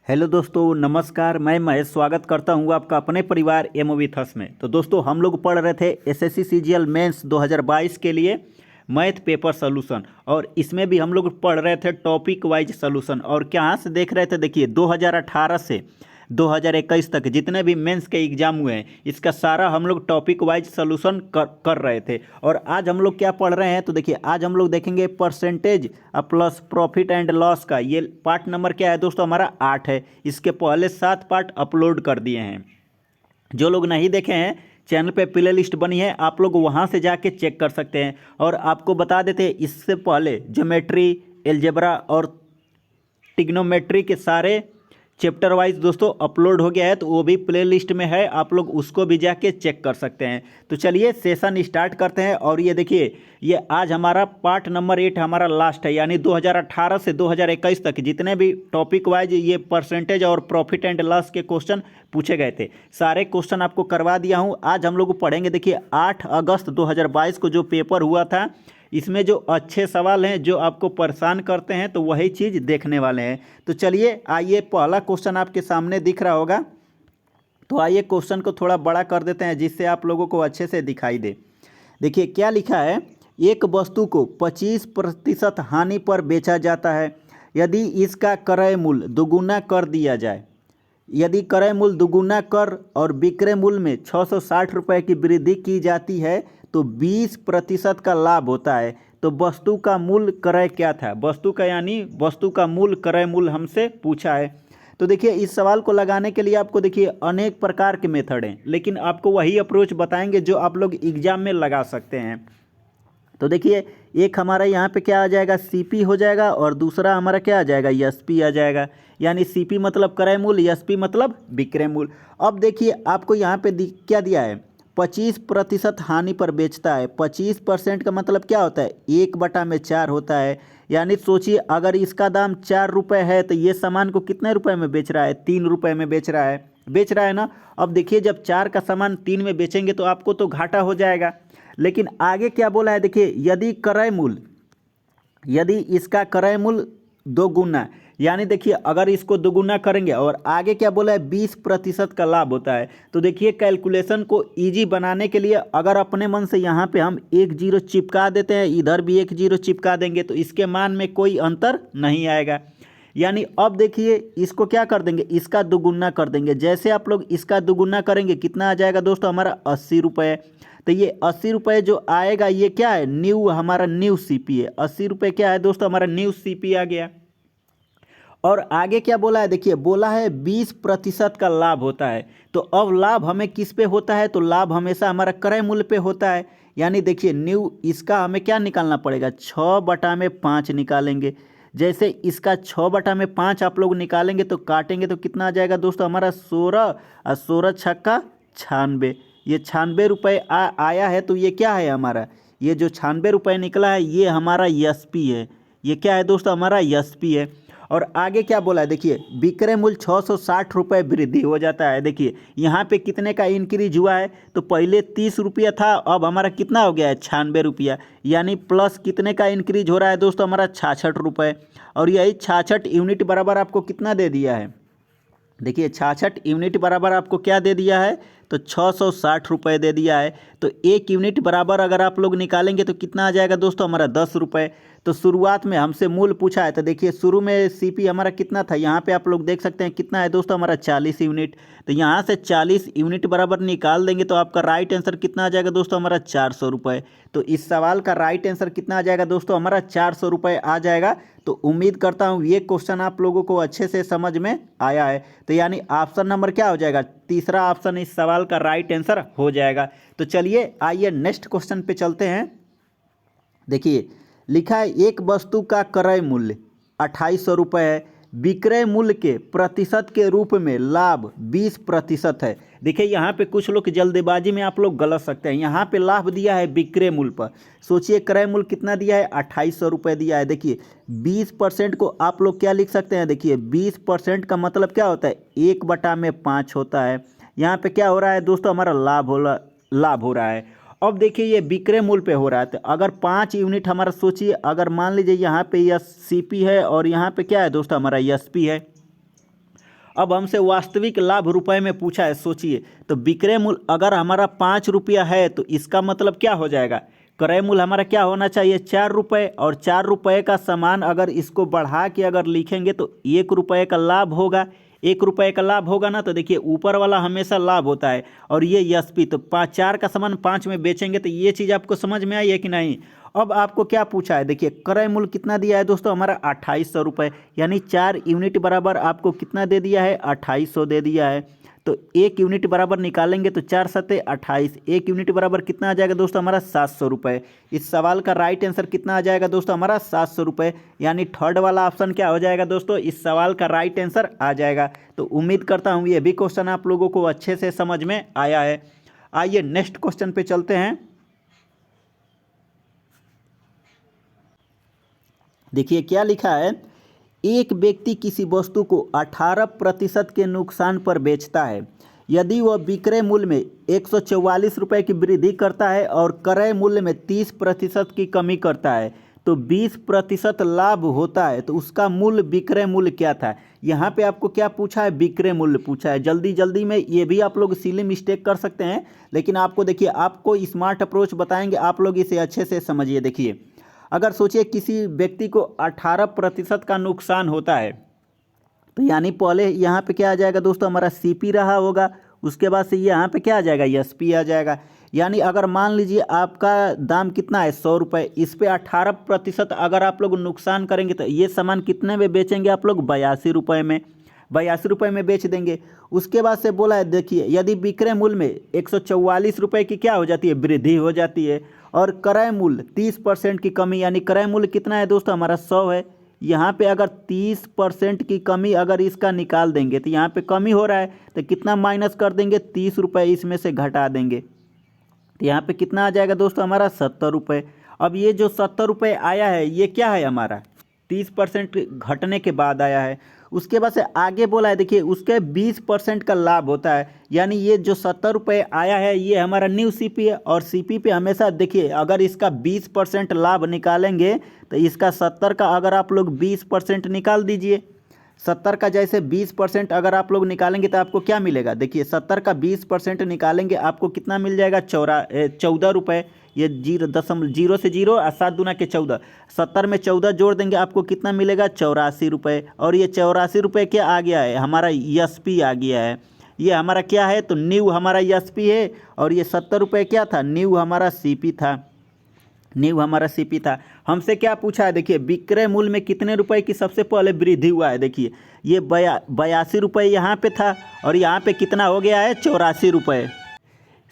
Hello दोस्तों, नमस्कार। मैं महेश स्वागत करता हूं आपका अपने परिवार एमओवी थस में। तो दोस्तों, हम लोग पढ़ रहे थे एसएससी सीजीएल मेंस 2022 के लिए मैथ पेपर सॉल्यूशन, और इसमें भी हम लोग पढ़ रहे थे टॉपिक वाइज सॉल्यूशन। और कहाँ से देख रहे थे, देखिए 2018 से 2021 तक जितने भी मेंस के एग्जाम हुए हैं, इसका सारा हम लोग टॉपिक वाइज सॉल्यूशन कर रहे थे। और आज हम लोग क्या पढ़ रहे हैं, तो देखिए आज हम लोग देखेंगे percentage plus profit and loss का। ये पार्ट नंबर क्या है दोस्तों, हमारा 8 है। इसके पहले 7 पार्ट अपलोड कर दिए हैं। जो लोग नहीं देखे हैं, चैनल पे प्ले लिस्ट बनी है, आप लोग वहाँ से जाके चेक कर सकते हैं। और आपको बता देते हैं, इससे पहले ज्योमेट्री, एलजेब्रा और टिग्नोमेट्री के सारे चैप्टर वाइज दोस्तों अपलोड हो गया है, तो वो भी प्ले लिस्ट में है, आप लोग उसको भी जाके चेक कर सकते हैं। तो चलिए सेशन स्टार्ट करते हैं। और ये देखिए, ये आज हमारा पार्ट नंबर 8 हमारा लास्ट है, यानी 2018 से 2021 तक जितने भी टॉपिक वाइज ये परसेंटेज और प्रॉफिट एंड लॉस के क्वेश्चन पूछे गए थे, सारे क्वेश्चन आपको करवा दिया हूँ। आज हम लोग पढ़ेंगे, देखिए 8 अगस्त 2022 को जो पेपर हुआ था, इसमें जो अच्छे सवाल हैं जो आपको परेशान करते हैं, तो वही चीज़ देखने वाले हैं। तो चलिए आइए, पहला क्वेश्चन आपके सामने दिख रहा होगा, तो आइए क्वेश्चन को थोड़ा बड़ा कर देते हैं जिससे आप लोगों को अच्छे से दिखाई दे। देखिए क्या लिखा है, एक वस्तु को 25% हानि पर बेचा जाता है यदि इसका क्रय मूल्य दोगुना कर दिया जाए। यदि क्रय मूल्य दोगुना कर और विक्रय मूल्य में 660 रुपये की वृद्धि की जाती है तो 20% का लाभ होता है। तो वस्तु का मूल्य क्रय क्या था, वस्तु का यानी वस्तु का मूल्य क्रय मूल्य हमसे पूछा है। तो देखिए इस सवाल को लगाने के लिए आपको देखिए अनेक प्रकार के मेथड हैं, लेकिन आपको वही अप्रोच बताएंगे जो आप लोग एग्जाम में लगा सकते हैं। तो देखिए एक हमारा यहाँ पे क्या आ जाएगा, सीपी हो जाएगा, और दूसरा हमारा क्या आ जाएगा, एसपी आ जाएगा। यानी सीपी मतलब क्रय मूल्य, एसपी मतलब विक्रय मूल्य। अब देखिए आपको यहाँ पे क्या दिया है, 25% हानि पर बेचता है। 25% का मतलब क्या होता है, 1/4 होता है। यानी सोचिए अगर इसका दाम 4 रुपये है तो ये सामान को कितने रुपए में बेच रहा है, 3 रुपये में बेच रहा है ना। अब देखिए जब 4 का सामान 3 में बेचेंगे तो आपको तो घाटा हो जाएगा। लेकिन आगे क्या बोला है, देखिए यदि इसका क्रय मूल्य दोगुना, यानी देखिए अगर इसको दोगुना करेंगे, और आगे क्या बोला है 20% का लाभ होता है। तो देखिए कैलकुलेशन को इजी बनाने के लिए अगर अपने मन से यहाँ पे हम 1 जीरो चिपका देते हैं, इधर भी 1 जीरो चिपका देंगे, तो इसके मान में कोई अंतर नहीं आएगा। यानी अब देखिए इसको क्या कर देंगे, इसका दोगुना कर देंगे। जैसे आप लोग इसका दोगुना करेंगे, कितना आ जाएगा दोस्तों, हमारा 80 रुपये। तो ये 80 रुपये जो आएगा, ये क्या है, हमारा न्यू सीपी है। 80 रुपये क्या है दोस्तों, हमारा न्यू सीपी आ गया। और आगे क्या बोला है, देखिए बोला है 20% का लाभ होता है। तो अब लाभ हमें किस पे होता है, तो लाभ हमेशा हमारा क्रय मूल्य पे होता है। यानी देखिए इसका हमें क्या निकालना पड़ेगा, 6/5 निकालेंगे। जैसे इसका 6/5 आप लोग निकालेंगे तो काटेंगे तो कितना आ जाएगा दोस्तों, हमारा 16 और 16 छक्का 96। ये 96 रुपये आया है। तो ये क्या है हमारा, ये जो 96 रुपये निकला है, ये हमारा एसपी है। ये क्या है दोस्तों, हमारा एसपी है। और आगे क्या बोला है, देखिए विक्रय मूल्य 660 रुपये वृद्धि हो जाता है। देखिए यहाँ पे कितने का इंक्रीज हुआ है, तो पहले 30 रुपया था, अब हमारा कितना हो गया है, 96 रुपया। यानी प्लस कितने का इंक्रीज हो रहा है दोस्तों, हमारा 66 रुपये। और यही 66 यूनिट बराबर आपको कितना दे दिया है, देखिए 66 यूनिट बराबर आपको क्या दे दिया है, तो 660 रुपये दे दिया है। तो 1 यूनिट बराबर अगर आप लोग निकालेंगे तो कितना आ जाएगा दोस्तों, हमारा 10 रुपये। तो शुरुआत में हमसे मूल्य पूछा है, तो देखिए शुरू में सीपी हमारा कितना था, यहाँ पे आप लोग देख सकते हैं कितना है दोस्तों, हमारा 40 यूनिट। तो यहाँ से 40 यूनिट बराबर निकाल देंगे तो आपका राइट आंसर कितना आ जाएगा दोस्तों, हमारा 400 रुपये। तो इस सवाल का राइट आंसर कितना आ जाएगा दोस्तों, हमारा 400 रुपये आ जाएगा। तो उम्मीद करता हूँ ये क्वेश्चन आप लोगों को अच्छे से समझ में आया है। तो यानी ऑप्शन नंबर क्या हो जाएगा, तीसरा ऑप्शन इस सवाल का राइट आंसर हो जाएगा। तो चलिए आइए नेक्स्ट क्वेश्चन पे चलते हैं। देखिए लिखा है, एक वस्तु का क्रय मूल्य 2800 रुपये है, विक्रय मूल्य के प्रतिशत के रूप में लाभ 20% है। देखिए यहाँ पे कुछ लोग जल्दबाजी में आप लोग गलत सकते हैं, यहाँ पे लाभ दिया है विक्रय मूल्य पर। सोचिए क्रय मूल्य कितना दिया है, 2800 रुपये दिया है। देखिए 20% को आप लोग क्या लिख सकते हैं, देखिए 20% का मतलब क्या होता है, 1/5 होता है। यहाँ पे क्या हो रहा है दोस्तों, हमारा लाभ हो रहा है। अब देखिए ये विक्रय मूल्य पे हो रहा है, तो अगर 5 यूनिट हमारा सोचिए, अगर मान लीजिए यहाँ पे यह सीपी है और यहाँ पे क्या है दोस्तों, हमारा एसपी है। अब हमसे वास्तविक लाभ रुपए में पूछा है, सोचिए। तो विक्रय मूल्य अगर हमारा 5 रुपया है तो इसका मतलब क्या हो जाएगा, क्रय मूल्य हमारा क्या होना चाहिए, 4 रुपये। और 4 रुपये का सामान अगर इसको बढ़ा के अगर लिखेंगे तो 1 रुपये का लाभ होगा। 1 रुपये का लाभ होगा ना, तो देखिए ऊपर वाला हमेशा लाभ होता है। और ये यशपी, तो 4 का सामान 5 में बेचेंगे। तो ये चीज़ आपको समझ में आई है कि नहीं। अब आपको क्या पूछा है, देखिए क्रय मूल्य कितना दिया है दोस्तों, हमारा 2800 रुपये, यानी 4 यूनिट बराबर आपको कितना दे दिया है, 2800 दे दिया है। तो 1 यूनिट बराबर निकालेंगे तो 4 सत्ते 28, 1 यूनिट बराबर कितना आ जाएगा दोस्तों, हमारा 700 रुपये। इस सवाल का राइट आंसर कितना आ जाएगा दोस्तों, हमारा 700 रुपये। यानी थर्ड वाला ऑप्शन क्या हो जाएगा दोस्तों, इस सवाल का राइट आंसर आ जाएगा। तो उम्मीद करता हूँ ये भी क्वेश्चन आप लोगों को अच्छे से समझ में आया है। आइए नेक्स्ट क्वेश्चन पे चलते हैं। देखिए क्या लिखा है, एक व्यक्ति किसी वस्तु को 18% के नुकसान पर बेचता है। यदि वह विक्रय मूल्य में 144 रुपये की वृद्धि करता है और क्रय मूल्य में 30% की कमी करता है तो 20% लाभ होता है, तो उसका मूल्य विक्रय मूल्य क्या था। यहाँ पे आपको क्या पूछा है, विक्रय मूल्य पूछा है। जल्दी जल्दी में ये भी आप लोग सिली मिस्टेक कर सकते हैं, लेकिन आपको देखिए आपको स्मार्ट अप्रोच बताएंगे, आप लोग इसे अच्छे से समझिए। देखिए अगर सोचिए किसी व्यक्ति को 18% का नुकसान होता है, तो यानी पहले यहाँ पे क्या आ जाएगा दोस्तों, हमारा सीपी रहा होगा, उसके बाद से यहाँ पे क्या आ जाएगा, एसपी आ जाएगा। यानी अगर मान लीजिए आपका दाम कितना है 100 रुपये, इस पे 18% अगर आप लोग नुकसान करेंगे तो ये सामान कितने में बेचेंगे आप लोग, 82 रुपये में, 82 रुपये में बेच देंगे। उसके बाद से बोला है देखिए यदि विक्रय मूल्य में 144 रुपये की क्या हो जाती है, वृद्धि हो जाती है, और क्रय मूल्य 30% की कमी, यानी क्रय मूल्य कितना है दोस्तों, हमारा 100 है। यहाँ पे अगर 30% की कमी अगर इसका निकाल देंगे तो यहाँ पे कमी हो रहा है, तो कितना माइनस कर देंगे, 30 रुपये इसमें से घटा देंगे, तो यहाँ पे कितना आ जाएगा दोस्तों, हमारा 70 रुपये। अब ये जो 70 रुपये आया है ये क्या है, हमारा 30% घटने के बाद आया है। उसके बाद से आगे बोला है देखिए उसके 20% का लाभ होता है, यानी ये जो 70 रुपये आया है ये हमारा न्यू सीपी है। और सीपी पे हमेशा देखिए अगर इसका 20% लाभ निकालेंगे तो इसका 70 का अगर आप लोग 20% निकाल दीजिए, 70 का जैसे 20% अगर आप लोग निकालेंगे तो आपको क्या मिलेगा, देखिए 70 का 20% निकालेंगे आपको कितना मिल जाएगा, 14 रुपये। ये 0 से 0 और 7 दूना के 14, 70 में 14 जोड़ देंगे आपको कितना मिलेगा, 84 रुपये। और ये 84 रुपये क्या आ गया है, हमारा एसपी आ गया है। ये हमारा क्या है, तो न्यू हमारा एसपी है, और ये 70 रुपये क्या था, न्यू हमारा सीपी था, न्यू हमारा सीपी था। हमसे क्या पूछा है, देखिए विक्रय मूल्य में कितने रुपए की सबसे पहले वृद्धि हुआ है। देखिए ये 82 रुपये यहाँ पे था, और यहाँ पे कितना हो गया है, 84 रुपये।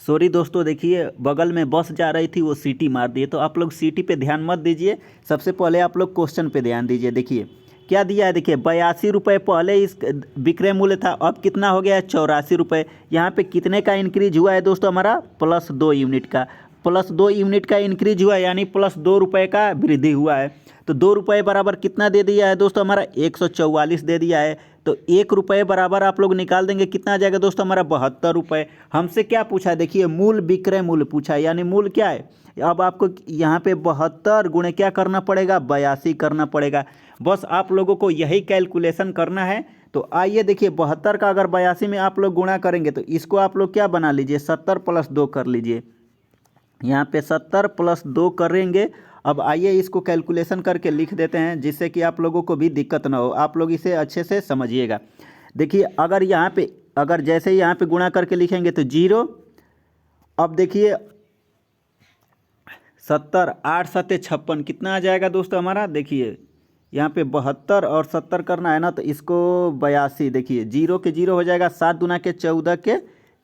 सॉरी दोस्तों, देखिए बगल में बस जा रही थी, वो सीटी मार दिए, तो आप लोग सीटी पे ध्यान मत दीजिए, सबसे पहले आप लोग क्वेश्चन पे ध्यान दीजिए। देखिए क्या दिया है, देखिए 82 रुपये पहले इस विक्रय मूल्य था, अब कितना हो गया है, 84 रुपये। यहाँ पे कितने का इंक्रीज हुआ है दोस्तों, हमारा +2 यूनिट का, +2 यूनिट का इंक्रीज हुआ है, यानी +2 रुपये का वृद्धि हुआ है। तो 2 रुपये बराबर कितना दे दिया है दोस्तों, हमारा 144 दे दिया है। तो 1 रुपये बराबर आप लोग निकाल देंगे, कितना आ जाएगा दोस्तों, हमारा 72 रुपये। हमसे क्या पूछा है, देखिए मूल विक्रय मूल्य पूछा है, यानी मूल क्या है। अब आपको यहाँ पे 72 गुणे क्या करना पड़ेगा, 82 करना पड़ेगा। बस आप लोगों को यही कैलकुलेशन करना है। तो आइए देखिए 72 का अगर 82 में आप लोग गुणा करेंगे तो इसको आप लोग क्या बना लीजिए, 70 + 2 कर लीजिए। यहाँ पे 70 + 2 करेंगे। अब आइए इसको कैलकुलेशन करके लिख देते हैं, जिससे कि आप लोगों को भी दिक्कत ना हो, आप लोग इसे अच्छे से समझिएगा। देखिए अगर यहाँ पे अगर जैसे यहाँ पे गुणा करके लिखेंगे तो 0। अब देखिए 70 8 7 56 कितना आ जाएगा दोस्तों हमारा, देखिए यहाँ पे 72 और 70 करना है ना, तो इसको 82, देखिए 0 के 0 हो जाएगा, 7 दूना के 14 के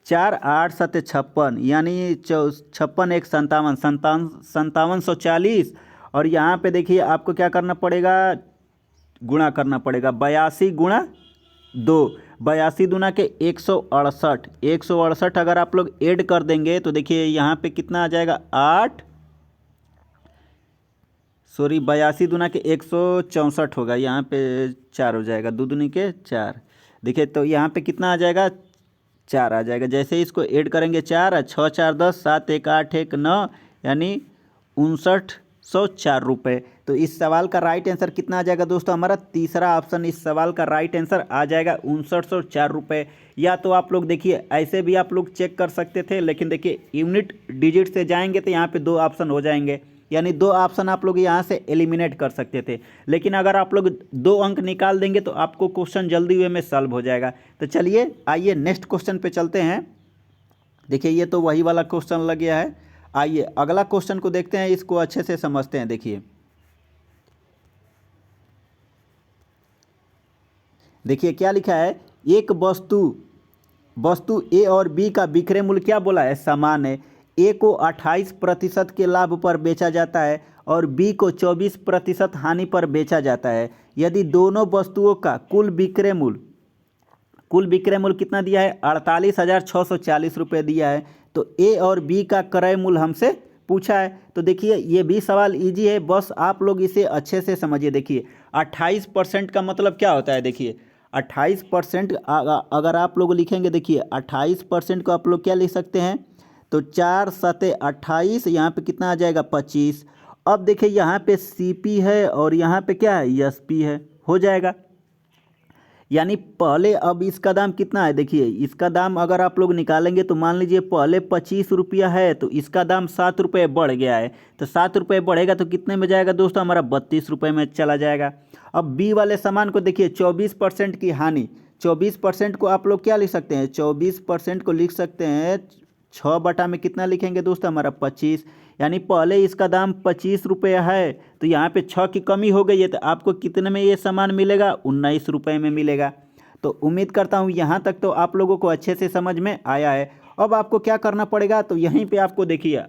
4, 8 7 56, यानी 56 1 57, 5740। और यहाँ पे देखिए आपको क्या करना पड़ेगा, गुणा करना पड़ेगा, 82 गुणा 2, 82 दूना के 168, 168 अगर आप लोग ऐड कर देंगे तो देखिए यहाँ पे कितना आ जाएगा, 82 दूना के 164 होगा, यहाँ पे 4 हो जाएगा, 2 दूनी के 4। देखिए तो यहाँ पे कितना आ जाएगा, 4 आ जाएगा। जैसे इसको ऐड करेंगे 4 6 4 10 7 1 8 1 9, यानी 59 ₹69,400। तो इस सवाल का राइट आंसर कितना आ जाएगा दोस्तों? हमारा तीसरा ऑप्शन इस सवाल का राइट आंसर आ जाएगा ₹59,400। या तो आप लोग देखिए ऐसे भी आप लोग चेक कर सकते थे, लेकिन देखिए यूनिट डिजिट से जाएंगे तो यहाँ पे 2 ऑप्शन हो जाएंगे, यानी 2 ऑप्शन आप लोग यहाँ से एलिमिनेट कर सकते थे। लेकिन अगर आप लोग 2 अंक निकाल देंगे तो आपको क्वेश्चन जल्दी वे में सॉल्व हो जाएगा। तो चलिए आइए नेक्स्ट क्वेश्चन पे चलते हैं। देखिए ये तो वही वाला क्वेश्चन लग गया है। आइए अगला क्वेश्चन को देखते हैं, इसको अच्छे से समझते हैं। देखिए क्या लिखा है, एक वस्तु ए और बी का विक्रय मूल्य क्या बोला है? समान है। ए को 28% के लाभ पर बेचा जाता है और बी को 24% हानि पर बेचा जाता है। यदि दोनों वस्तुओं का कुल विक्रय मूल्य कितना दिया है? 48,640 रुपये दिया है। तो ए और बी का क्रय मूल्य हमसे पूछा है। तो देखिए ये भी सवाल इजी है, बस आप लोग इसे अच्छे से समझिए। देखिए 28% का मतलब क्या होता है? देखिए 28% अगर आप लोग लिखेंगे, देखिए 28% को आप लोग क्या लिख सकते हैं? तो 4 सते 28, यहाँ पे कितना आ जाएगा? 25। अब देखिए यहाँ पे सीपी है और यहाँ पे क्या है? एसपी है, हो जाएगा। यानी पहले अब इसका दाम कितना है? देखिए इसका दाम अगर आप लोग निकालेंगे तो मान लीजिए पहले 25 रुपया है, तो इसका दाम 7 रुपये बढ़ गया है। तो 7 रुपये बढ़ेगा तो कितने में जाएगा दोस्तों? हमारा 32 रुपये में चला जाएगा। अब बी वाले सामान को देखिए 24% की हानि, 24% को आप लोग क्या लिख सकते हैं? 24% को लिख सकते हैं 6 बटा में कितना लिखेंगे दोस्तों? हमारा 25। यानी पहले इसका दाम 25 रुपये है, तो यहाँ पे 6 की कमी हो गई है, तो आपको कितने में ये सामान मिलेगा? 19 रुपये में मिलेगा। तो उम्मीद करता हूँ यहाँ तक तो आप लोगों को अच्छे से समझ में आया है। अब आपको क्या करना पड़ेगा? तो यहीं पे आपको देखिए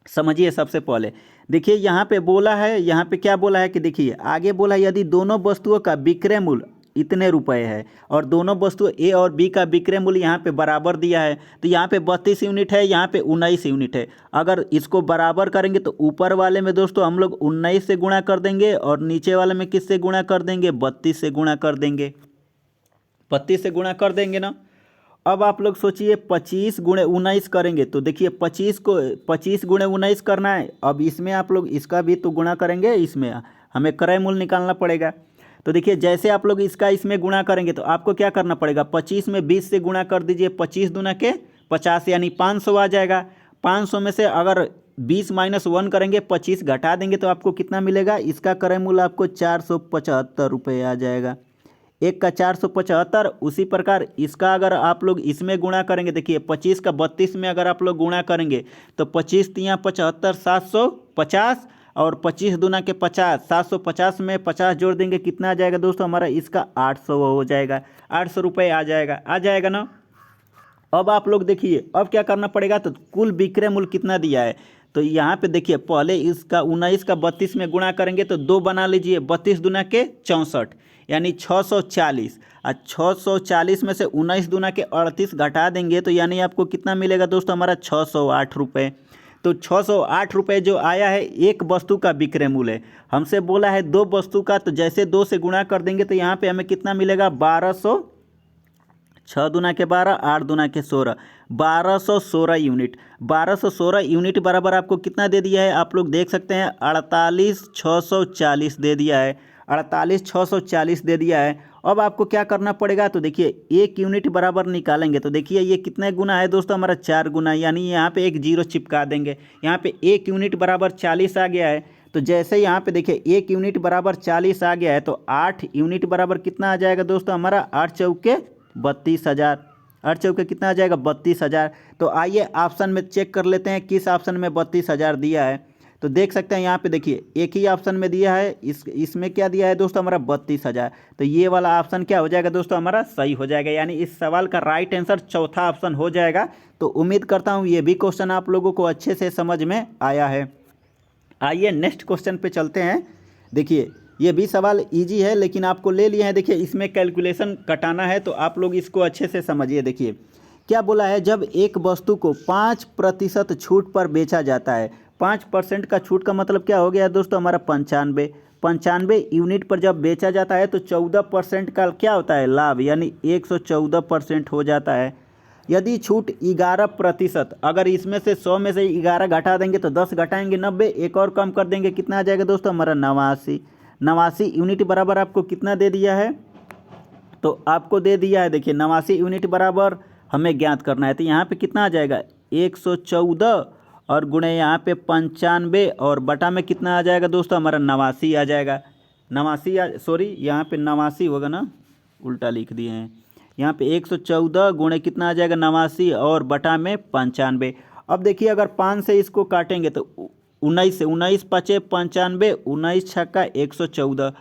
समझिए। सबसे पहले देखिए यहाँ पे बोला है, यहाँ पे क्या बोला है कि देखिए आगे बोला है यदि दोनों वस्तुओं का विक्रय मूल्य इतने रुपए है और दोनों वस्तु ए और बी का विक्रय मूल्य यहाँ पे बराबर दिया है, तो यहाँ पे 32 यूनिट है, यहाँ पे 19 यूनिट है। अगर इसको बराबर करेंगे तो ऊपर वाले में दोस्तों हम लोग 19 से गुणा कर देंगे और नीचे वाले में किससे गुणा कर देंगे? 32 से गुणा कर देंगे। 32 से गुणा कर देंगे ना। अब आप लोग सोचिए 25 गुणे 19 करेंगे, तो देखिए 25 गुणे 19 करना है। अब इसमें आप लोग इसका भी तो गुणा करेंगे, इसमें हमें क्रय मूल्य निकालना पड़ेगा। तो देखिए जैसे आप लोग इसका इसमें गुणा करेंगे तो आपको क्या करना पड़ेगा? 25 में 20 से गुणा कर दीजिए, 25 दूना के 50, यानी 500 आ जाएगा। 500 में से अगर 20 माइनस 1 करेंगे, 25 घटा देंगे तो आपको कितना मिलेगा? इसका क्रय मूल्य आपको 475 रुपये आ जाएगा। एक का 475। उसी प्रकार इसका अगर आप लोग इसमें गुणा करेंगे, देखिए 25 का 32 में अगर आप लोग गुणा करेंगे तो 25 तियाँ 75, 750 और 25 दूना के 50, 750 में 50 जोड़ देंगे, कितना आ जाएगा दोस्तों? हमारा इसका 800 हो जाएगा, 800 रुपये आ जाएगा ना। अब आप लोग देखिए अब क्या करना पड़ेगा? तो कुल विक्रय मूल्य कितना दिया है? तो यहाँ पे देखिए पहले इसका 19 का 32 में गुणा करेंगे तो 2 बना लीजिए, 32 दूना के 64, यानी 640। और 640 में से 19 दूना के 38 घटा देंगे तो यानी आपको कितना मिलेगा दोस्तों? हमारा 608 रुपये। तो 608 रुपये जो आया है एक वस्तु का विक्रय मूल्य है। हमसे बोला है 2 वस्तु का, तो जैसे 2 से गुणा कर देंगे तो यहाँ पे हमें कितना मिलेगा? 1200, 6 दूना के 12, 8 दूना के 16, 1216 यूनिट। 1216 यूनिट बराबर आपको कितना दे दिया है? आप लोग देख सकते हैं 48,640 दे दिया है, 48,640 दे दिया है। अब आपको क्या करना पड़ेगा? तो देखिए 1 यूनिट बराबर निकालेंगे तो देखिए ये कितने गुना है दोस्तों? हमारा 4 गुना, यानी यहाँ पे एक जीरो चिपका देंगे। यहाँ पे 1 यूनिट बराबर 40 आ गया है। तो जैसे यहाँ पे देखिए 1 यूनिट बराबर 40 आ गया है, तो 8 यूनिट बराबर कितना आ जाएगा दोस्तों? हमारा 8 चौके 32,000। 8 चौके कितना आ जाएगा? 32,000। तो आइए ऑप्शन में चेक कर लेते हैं किस ऑप्शन में 32,000 दिया है। तो देख सकते हैं यहाँ पे देखिए एक ही ऑप्शन में दिया है, इसमें क्या दिया है दोस्तों? हमारा 32,000। तो ये वाला ऑप्शन क्या हो जाएगा दोस्तों? हमारा सही हो जाएगा, यानी इस सवाल का राइट आंसर चौथा ऑप्शन हो जाएगा। तो उम्मीद करता हूँ ये भी क्वेश्चन आप लोगों को अच्छे से समझ में आया है। आइए नेक्स्ट क्वेश्चन पे चलते हैं। देखिए ये भी सवाल इजी है, लेकिन आपको ले लिए हैं। देखिए इसमें कैलकुलेशन कटाना है, तो आप लोग इसको अच्छे से समझिए। देखिए क्या बोला है, जब एक वस्तु को 5% छूट पर बेचा जाता है, 5% का छूट का मतलब क्या हो गया दोस्तों? हमारा 95 यूनिट पर जब बेचा जाता है तो 14% का क्या होता है? लाभ, यानी 114% हो जाता है। यदि छूट 11%, अगर इसमें से 100 में से 11 घटा देंगे तो 10 घटाएंगे 90, एक और कम कर देंगे, कितना आ जाएगा दोस्तों हमारा 89। 89 यूनिट बराबर आपको कितना दे दिया है, तो आपको दे दिया है देखिए 89 यूनिट बराबर हमें ज्ञात करना है। तो यहाँ पे कितना आ जाएगा 114 और गुणे यहाँ पे 95 और बटा में कितना आ जाएगा दोस्तों हमारा 89 आ जाएगा। 89 सॉरी यहाँ पे 89 होगा ना, उल्टा लिख दिए हैं। यहाँ पे 114 गुणे कितना आ जाएगा 89 और बटा में 95। अब देखिए अगर 5 से इसको काटेंगे तो 19 से, 19 पचे 95, 19 छक्का 114,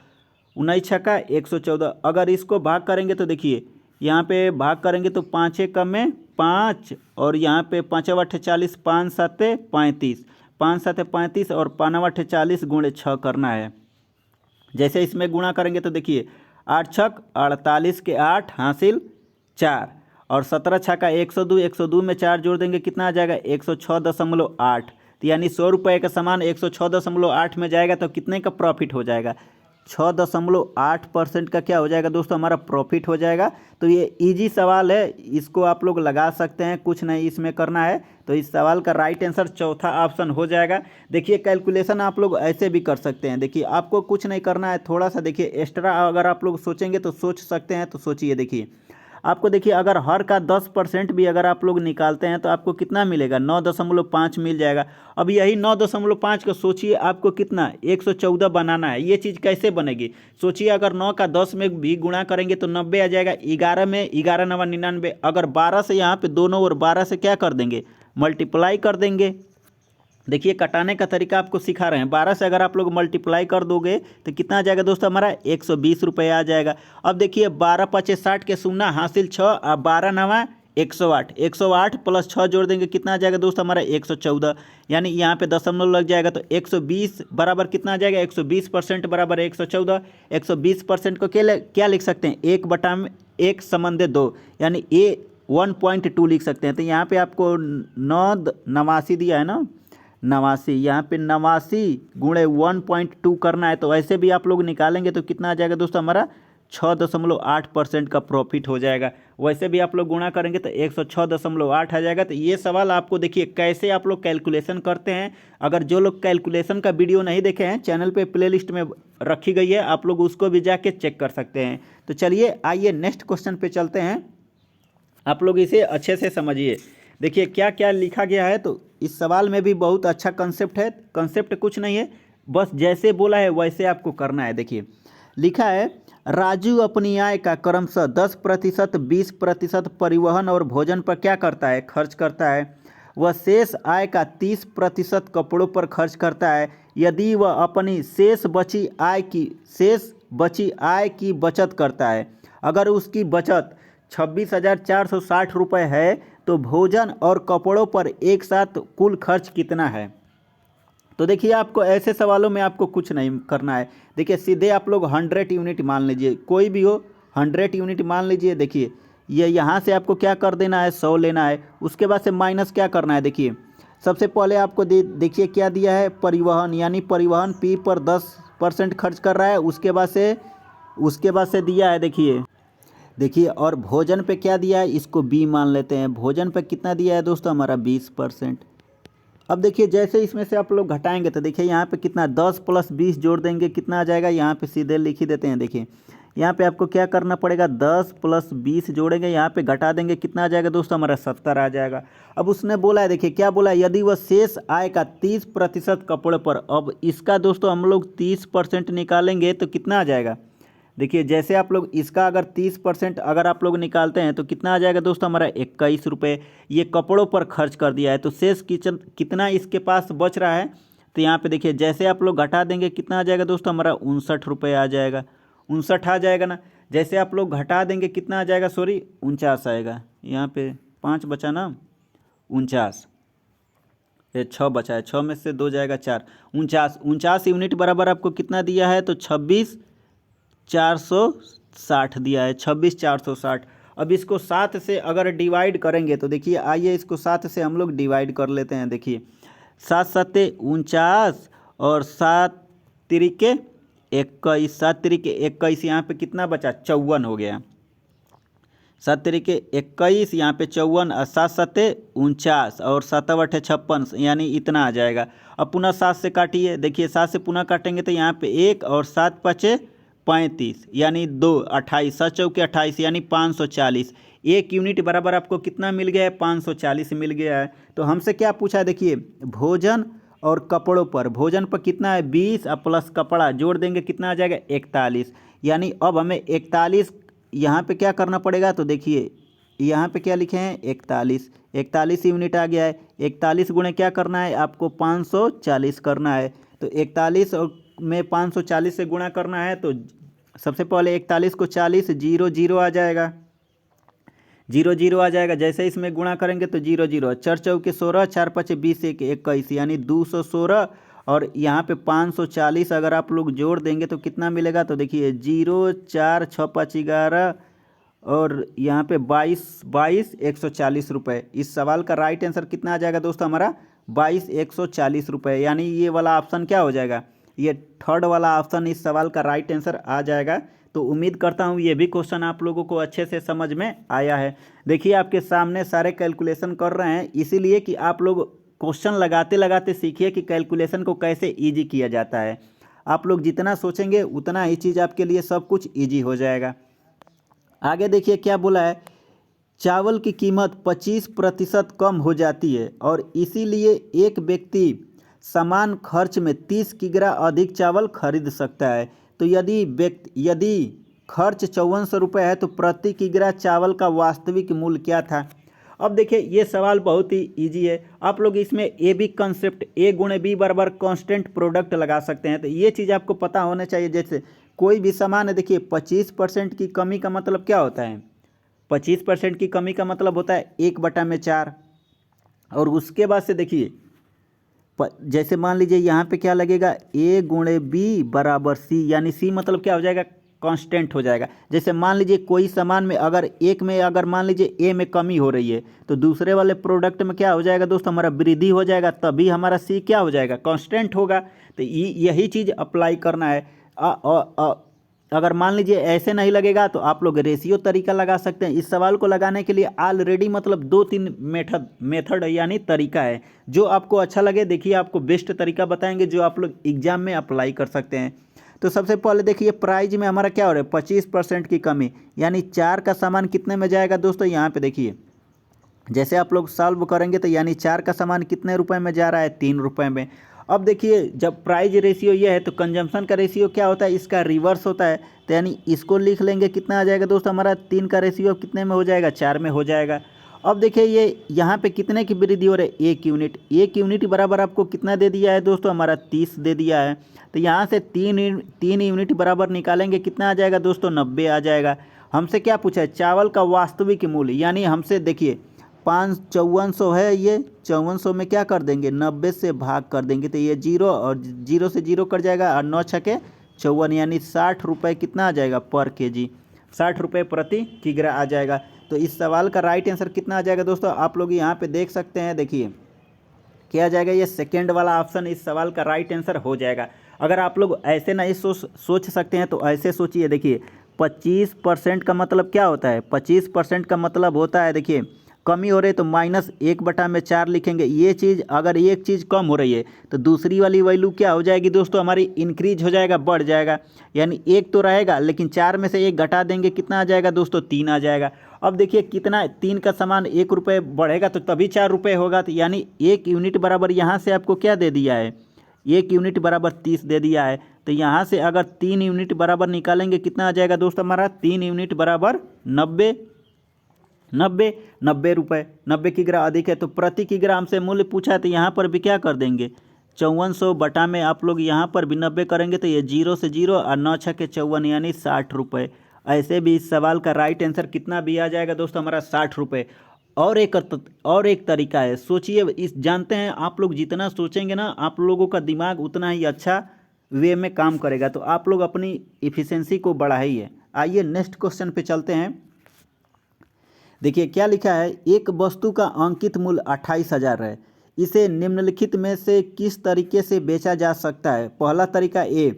19 छक्का 114। अगर इसको भाग करेंगे तो देखिए यहाँ पे भाग करेंगे तो 5 एकम में 5 और यहाँ पे 5 अट्ठे 40, 5 सत्ते 35, 5 सत्ते 35 और 5 अट्ठे 40 गुणे 6 करना है। जैसे इसमें गुणा करेंगे तो देखिए 8 छक 48 के 8 हासिल 4 और 17 छक्का 102, 102 में 4 जोड़ देंगे कितना आ जाएगा 106.8। तो यानी 100 रुपये का सामान 106.8 में जाएगा तो कितने का प्रॉफिट हो जाएगा 6.8% का क्या हो जाएगा दोस्तों हमारा प्रॉफिट हो जाएगा। तो ये इजी सवाल है, इसको आप लोग लगा सकते हैं, कुछ नहीं इसमें करना है। तो इस सवाल का राइट आंसर चौथा ऑप्शन हो जाएगा। देखिए कैलकुलेशन आप लोग ऐसे भी कर सकते हैं, देखिए आपको कुछ नहीं करना है, थोड़ा सा देखिए एक्स्ट्रा अगर आप लोग सोचेंगे तो सोच सकते हैं। तो सोचिए देखिए आपको देखिए अगर हर का 10% भी अगर आप लोग निकालते हैं तो आपको कितना मिलेगा 9.5 मिल जाएगा। अब यही 9.5 को सोचिए आपको कितना 114 बनाना है, ये चीज़ कैसे बनेगी सोचिए। अगर 9 का 10 में भी गुणा करेंगे तो 90 आ जाएगा, 11 में 11 9 99। अगर 12 से यहाँ पे दोनों और 12 से क्या कर देंगे मल्टीप्लाई कर देंगे। देखिए कटाने का तरीका आपको सिखा रहे हैं, 12 से अगर आप लोग मल्टीप्लाई कर दोगे तो कितना आ जाएगा दोस्तों हमारा 120 रुपये आ जाएगा। अब देखिए 12 पचे 60 के 0 हासिल 6 और 12 नवा 108, 108 प्लस 6 जोड़ देंगे कितना आ जाएगा दोस्तों हमारा 114। यानी यहाँ पे दशमलव लग जाएगा तो 120 बराबर कितना आ जाएगा 120% बराबर 114। 120% को क्या लिख सकते हैं 1/1 समंदे 2 यानी ए 1.2 लिख सकते हैं। तो यहाँ पे आपको 89 दिया है ना 89, यहाँ पे 89 गुणे 1.2 करना है। तो ऐसे भी आप लोग निकालेंगे तो कितना आ जाएगा दोस्तों हमारा 6.8% का प्रॉफिट हो जाएगा। वैसे भी आप लोग गुणा करेंगे तो 106.8 आ जाएगा। तो ये सवाल आपको देखिए कैसे आप लोग कैलकुलेशन करते हैं। अगर जो लोग कैलकुलेशन का वीडियो नहीं देखे हैं चैनल पे प्लेलिस्ट में रखी गई है, आप लोग उसको भी जाके चेक कर सकते हैं। तो चलिए आइए नेक्स्ट क्वेश्चन पे चलते हैं, आप लोग इसे अच्छे से समझिए। देखिए क्या क्या लिखा गया है, तो इस सवाल में भी बहुत अच्छा कंसेप्ट है। कंसेप्ट कुछ नहीं है, बस जैसे बोला है वैसे आपको करना है। देखिए लिखा है राजू अपनी आय का क्रमशः 10%, 20% परिवहन और भोजन पर क्या करता है खर्च करता है। वह शेष आय का 30% कपड़ों पर खर्च करता है। यदि वह अपनी शेष बची आय की बचत करता है, अगर उसकी बचत 26,460 रुपये है तो भोजन और कपड़ों पर एक साथ कुल खर्च कितना है। तो देखिए आपको ऐसे सवालों में आपको कुछ नहीं करना है। देखिए सीधे आप लोग 100 यूनिट मान लीजिए, कोई भी हो 100 यूनिट मान लीजिए। देखिए ये यहाँ से आपको क्या कर देना है 100 लेना है, उसके बाद से माइनस क्या करना है। देखिए सबसे पहले आपको देखिए क्या दिया है परिवहन, यानी परिवहन पी पर 10% खर्च कर रहा है। उसके बाद से दिया है देखिए और भोजन पे क्या दिया है इसको बी मान लेते हैं। भोजन पे कितना दिया है दोस्तों हमारा 20%। अब देखिए जैसे इसमें से आप लोग घटाएंगे तो देखिए यहाँ पे कितना 10 + 20 जोड़ देंगे कितना आ जाएगा, यहाँ पे सीधे लिख ही देते हैं। देखिए यहाँ पे आपको क्या करना पड़ेगा 10 + 20 जोड़ेंगे, यहाँ पे घटा देंगे कितना आ जाएगा दोस्तों हमारा 70 आ जाएगा। अब उसने बोला है देखिए क्या बोला है, यदि वह शेष आय का 30% कपड़े पर। अब इसका दोस्तों हम लोग 30% निकालेंगे तो कितना आ जाएगा। देखिए जैसे आप लोग इसका अगर 30% अगर आप लोग निकालते हैं तो कितना आ जाएगा दोस्तों हमारा 21 रुपये। ये कपड़ों पर खर्च कर दिया है तो शेष कितना इसके पास बच रहा है। तो यहाँ पे देखिए जैसे आप लोग घटा देंगे कितना आ जाएगा दोस्तों हमारा 59 रुपये आ जाएगा, 59 आ जाएगा ना। जैसे आप लोग घटा देंगे कितना आ जाएगा 49 आएगा। यहाँ पे 5 बचा ना 49, ये 6 बचा है, 6 में से 2 जाएगा 4, 49 यूनिट बराबर आपको कितना दिया है तो 26,460 दिया है, 26,460। अब इसको 7 से अगर डिवाइड करेंगे तो देखिए आइए इसको 7 से हम लोग डिवाइड कर लेते हैं। देखिए 7 सत्ते 49 और 7 तिरिके 21, 7 तिरिके 21, यहाँ पे कितना बचा 54 हो गया। सात तरीके 21, यहाँ पे 54 और 7 सत्ते 49 और 7 अठे 56, यानी इतना आ जाएगा। अब पुनः 7 से काटिए, देखिए 7 से पुनः काटेंगे तो यहाँ पे 1 और 7 पचे 35, यानी 2 28, 7 चौके 28, यानी 540। 1 यूनिट बराबर आपको कितना मिल गया है? 540 मिल गया है। तो हमसे क्या पूछा है, देखिए भोजन और कपड़ों पर, भोजन पर कितना है 20 और प्लस कपड़ा जोड़ देंगे कितना आ जाएगा 41, यानी अब हमें 41 यहाँ पे क्या करना पड़ेगा, तो देखिए यहाँ पे क्या लिखे हैं 41, 41 यूनिट आ गया है। 41 गुणे क्या करना है आपको 540 करना है। तो 41 में 540 से गुणा करना है, तो सबसे पहले 41 को 40, 0 0 आ जाएगा, 0 0 आ जाएगा। जैसे इसमें गुणा करेंगे तो 0 0, 4 चौके 16, 4 पचे 20, 1 21, यानी 216 और यहाँ पे 540 अगर आप लोग जोड़ देंगे तो कितना मिलेगा, तो देखिए 0 4 6 5 11 और यहाँ पे 22 22 140 रुपये। इस सवाल का राइट आंसर कितना आ जाएगा दोस्तों हमारा 22 140 रुपये, यानी ये वाला ऑप्शन क्या हो जाएगा, ये थर्ड वाला ऑप्शन इस सवाल का राइट आंसर आ जाएगा। तो उम्मीद करता हूँ ये भी क्वेश्चन आप लोगों को अच्छे से समझ में आया है। देखिए आपके सामने सारे कैलकुलेशन कर रहे हैं, इसीलिए कि आप लोग क्वेश्चन लगाते लगाते सीखिए कि कैलकुलेशन को कैसे इजी किया जाता है। आप लोग जितना सोचेंगे उतना ही चीज़ आपके लिए सब कुछ इजी हो जाएगा। आगे देखिए क्या बोला है, चावल की कीमत 25% कम हो जाती है और इसीलिए एक व्यक्ति समान खर्च में 30 किग्रा अधिक चावल खरीद सकता है। तो यदि खर्च 5400 रुपये है तो प्रति किग्रा चावल का वास्तविक मूल्य क्या था। अब देखिए ये सवाल बहुत ही इजी है, आप लोग इसमें ए बी कंसेप्ट ए गुणे बी बराबर कांस्टेंट प्रोडक्ट लगा सकते हैं। तो ये चीज़ आपको पता होना चाहिए। जैसे कोई भी सामान है, देखिए 25% की कमी का मतलब क्या होता है, 25% की कमी का मतलब होता है 1/4। और उसके बाद से देखिए जैसे मान लीजिए यहाँ पे क्या लगेगा, ए गुणे बी बराबर सी, यानी सी मतलब क्या हो जाएगा कांस्टेंट हो जाएगा। जैसे मान लीजिए कोई सामान में अगर एक में अगर मान लीजिए ए में कमी हो रही है तो दूसरे वाले प्रोडक्ट में क्या हो जाएगा दोस्तों, हमारा वृद्धि हो जाएगा, तभी हमारा सी क्या हो जाएगा कांस्टेंट होगा। तो यही चीज़ अप्लाई करना है। अगर मान लीजिए ऐसे नहीं लगेगा तो आप लोग रेशियो तरीका लगा सकते हैं। इस सवाल को लगाने के लिए ऑलरेडी मतलब 2-3 मेथड यानी तरीका है, जो आपको अच्छा लगे। देखिए आपको बेस्ट तरीका बताएंगे जो आप लोग एग्जाम में अप्लाई कर सकते हैं। तो सबसे पहले देखिए प्राइज में हमारा क्या हो रहा है 25% की कमी, यानी 4 का सामान कितने में जाएगा दोस्तों, यहाँ पे देखिए जैसे आप लोग सॉल्व करेंगे तो यानी 4 का सामान कितने रुपए में जा रहा है 3 रुपए में। अब देखिए जब प्राइज रेशियो ये है तो कंजम्पशन का रेशियो क्या होता है, इसका रिवर्स होता है। तो यानी इसको लिख लेंगे, कितना आ जाएगा दोस्तों हमारा 3 का रेशियो कितने में हो जाएगा 4 में हो जाएगा। अब देखिए ये यहाँ पे कितने की वृद्धि हो रही है 1 यूनिट, 1 यूनिट बराबर आपको कितना दे दिया है दोस्तों हमारा 30 दे दिया है। तो यहाँ से 3 यूनिट बराबर निकालेंगे कितना आ जाएगा दोस्तों 90 आ जाएगा। हमसे क्या पूछा है चावल का वास्तविक मूल्य, यानी हमसे देखिए 5400 है, ये 5400 में क्या कर देंगे 90 से भाग कर देंगे तो ये 0 और 0 से 0 कट जाएगा और 9 छके 54, यानी 60 रुपये कितना आ जाएगा पर केजी, 60 रुपये प्रति किग्रा आ जाएगा। तो इस सवाल का राइट आंसर कितना आ जाएगा दोस्तों, आप लोग यहाँ पे देख सकते हैं। देखिए क्या आ जाएगा, ये सेकेंड वाला ऑप्शन इस सवाल का राइट आंसर हो जाएगा। अगर आप लोग ऐसे नहीं सोच सकते हैं तो ऐसे सोचिए। देखिए 25% का मतलब क्या होता है, 25% का मतलब होता है देखिए कमी हो रही है तो -1/4 लिखेंगे। ये चीज़ अगर एक चीज़ कम हो रही है तो दूसरी वाली वैल्यू क्या हो जाएगी दोस्तों हमारी इंक्रीज हो जाएगा, बढ़ जाएगा। यानी एक तो रहेगा लेकिन 4 में से 1 घटा देंगे कितना आ जाएगा दोस्तों 3 आ जाएगा। अब देखिए कितना 3 का सामान 1 रुपये बढ़ेगा तो तभी 4 रुपये होगा। तो यानी 1 यूनिट बराबर यहाँ से आपको क्या दे दिया है, 1 यूनिट बराबर 30 दे दिया है। तो यहाँ से अगर 3 यूनिट बराबर निकालेंगे कितना आ जाएगा दोस्तों हमारा 3 यूनिट बराबर 90 रुपये। 90 किग्रा अधिक है तो प्रति किग्रा हमसे मूल्य पूछा है तो यहाँ पर भी क्या कर देंगे 5400 बटा में आप लोग यहाँ पर भी 90 करेंगे तो ये 0 से 0 और 9 छके 54 यानी 60 रुपये। ऐसे भी इस सवाल का राइट आंसर कितना भी आ जाएगा दोस्तों हमारा 60 रुपये। और एक तरीका है, सोचिए इस जानते हैं आप लोग जितना सोचेंगे ना आप लोगों का दिमाग उतना ही अच्छा वे में काम करेगा। तो आप लोग अपनी इफ़िशेंसी को बढ़ाइए। आइए नेक्स्ट क्वेश्चन पे चलते हैं। देखिए क्या लिखा है, एक वस्तु का अंकित मूल्य 28,000 है, इसे निम्नलिखित में से किस तरीके से बेचा जा सकता है। पहला तरीका ए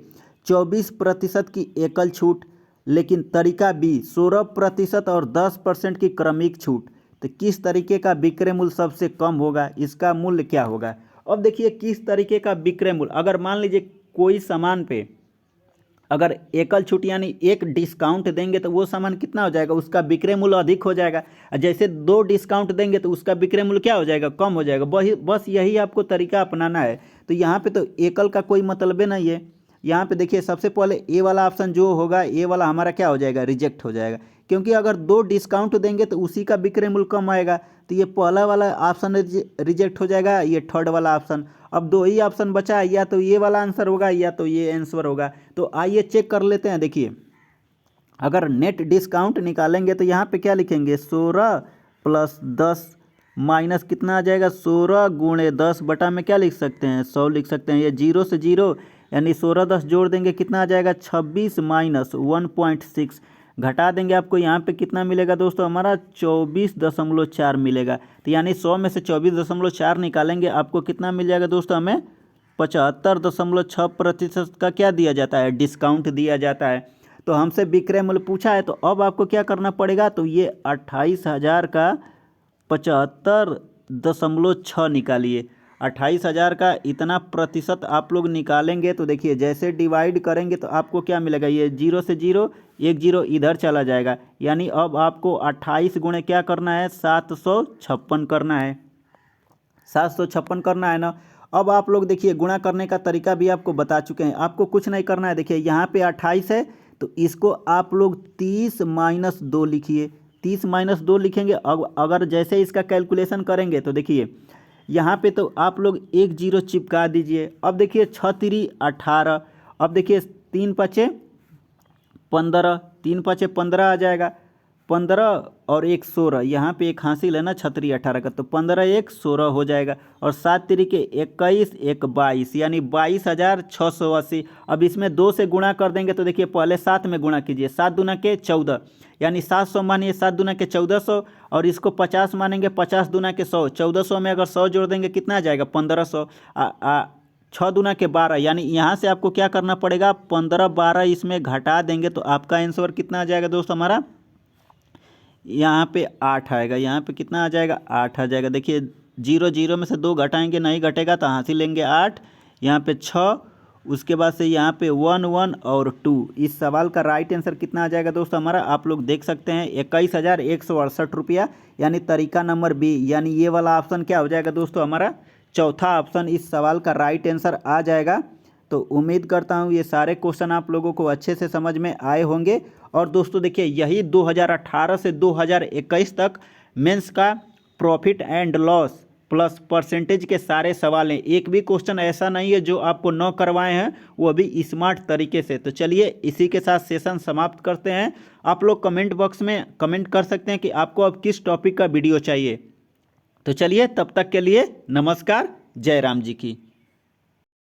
24% की एकल छूट, लेकिन तरीका बी 16% और 10% की क्रमिक छूट। तो किस तरीके का विक्रय मूल्य सबसे कम होगा, इसका मूल्य क्या होगा। अब देखिए किस तरीके का विक्रय मूल्य, अगर मान लीजिए कोई सामान पे अगर एकल छूट यानी एक डिस्काउंट देंगे तो वो सामान कितना हो जाएगा, उसका विक्रय मूल्य अधिक हो जाएगा। और जैसे दो डिस्काउंट देंगे तो उसका विक्रय मूल्य क्या हो जाएगा, कम हो जाएगा। वही बस यही आपको तरीका अपनाना है। तो यहाँ पे तो एकल का कोई मतलब ही नहीं है। यहाँ पे देखिए सबसे पहले ए वाला ऑप्शन जो होगा, ए वाला हमारा क्या हो जाएगा, रिजेक्ट हो जाएगा, क्योंकि अगर दो डिस्काउंट देंगे तो उसी का विक्रय मूल्य कम आएगा। तो ये पहला वाला ऑप्शन रिजेक्ट हो जाएगा, ये थर्ड वाला ऑप्शन। अब दो ही ऑप्शन बचा है, या तो ये वाला आंसर होगा या तो ये आंसर होगा। तो आइए चेक कर लेते हैं। देखिए अगर नेट डिस्काउंट निकालेंगे तो यहाँ पे क्या लिखेंगे, 16 + 10 माइनस कितना आ जाएगा, 16 × 10 बटा में क्या लिख सकते हैं, 100 लिख सकते हैं। ये 0 से 0 यानी 16 10 जोड़ देंगे कितना आ जाएगा, 26 - 1.6 घटा देंगे, आपको यहाँ पे कितना मिलेगा दोस्तों, हमारा 24.4 मिलेगा। तो यानी 100 में से 24.4 निकालेंगे, आपको कितना मिल जाएगा दोस्तों, हमें 75.6% का क्या दिया जाता है, डिस्काउंट दिया जाता है। तो हमसे विक्रय मूल्य पूछा है, तो अब आपको क्या करना पड़ेगा, तो ये 28,000 का 75.6 निकालिए। 28,000 का इतना प्रतिशत आप लोग निकालेंगे तो देखिए जैसे डिवाइड करेंगे तो आपको क्या मिलेगा, ये 0 से 0 एक 0 इधर चला जाएगा। यानी अब आपको 28 गुणे क्या करना है, 756 करना है, 756 करना है ना। अब आप लोग देखिए गुणा करने का तरीका भी आपको बता चुके हैं, आपको कुछ नहीं करना है। देखिए यहाँ पे 28 है तो इसको आप लोग 30 - 2 लिखिए। 30 - 2 लिखेंगे। अब अगर जैसे इसका कैलकुलेशन करेंगे तो देखिए यहाँ पे तो आप लोग एक 0 चिपका दीजिए। अब देखिए 6 × 3 = 18। अब देखिए 3 × 5 = 15, 3 × 5 = 15 आ जाएगा। 15 और 1 16, यहाँ पे एक हासिल है ना 6 × 18 का, तो 15 × 1 = 16 हो जाएगा। और 7 × 3 = 21, 1 22 यानी 22,680। अब इसमें 2 से गुणा कर देंगे तो देखिए पहले 7 में गुणा कीजिए, 7 दूना के 14 यानी 700 मानिए, 7 दूना के 1400, और इसको 50 मानेंगे, 50 दूना के 100, 1400 में अगर 100 जोड़ देंगे कितना आ जाएगा, 1500। 6 दूना के 12 यानी यहाँ से आपको क्या करना पड़ेगा, 15 12 इसमें घटा देंगे तो आपका आंसर कितना आ जाएगा दोस्तों, हमारा यहाँ पे 8 आएगा। यहाँ पे कितना आ जाएगा, 8 आ जाएगा। देखिए 0 0 में से 2 घटाएंगे, नहीं घटेगा तो हासिल लेंगे 8, यहाँ पे 6, उसके बाद से यहाँ पे 1 1 और 2। इस सवाल का राइट आंसर कितना आ जाएगा दोस्तों हमारा, आप लोग देख सकते हैं 21,168 रुपया, यानी तरीका नंबर बी, यानी ये वाला ऑप्शन क्या हो जाएगा दोस्तों, हमारा चौथा ऑप्शन इस सवाल का राइट आंसर आ जाएगा। तो उम्मीद करता हूँ ये सारे क्वेश्चन आप लोगों को अच्छे से समझ में आए होंगे। और दोस्तों देखिए यही 2018 से 2021 तक मेंस का profit and loss plus percentage के सारे सवाल हैं। एक भी क्वेश्चन ऐसा नहीं है जो आपको न करवाए हैं, वो भी स्मार्ट तरीके से। तो चलिए इसी के साथ सेशन समाप्त करते हैं। आप लोग कमेंट बॉक्स में कमेंट कर सकते हैं कि आपको अब किस टॉपिक का वीडियो चाहिए। तो चलिए तब तक के लिए नमस्कार, जय राम जी की।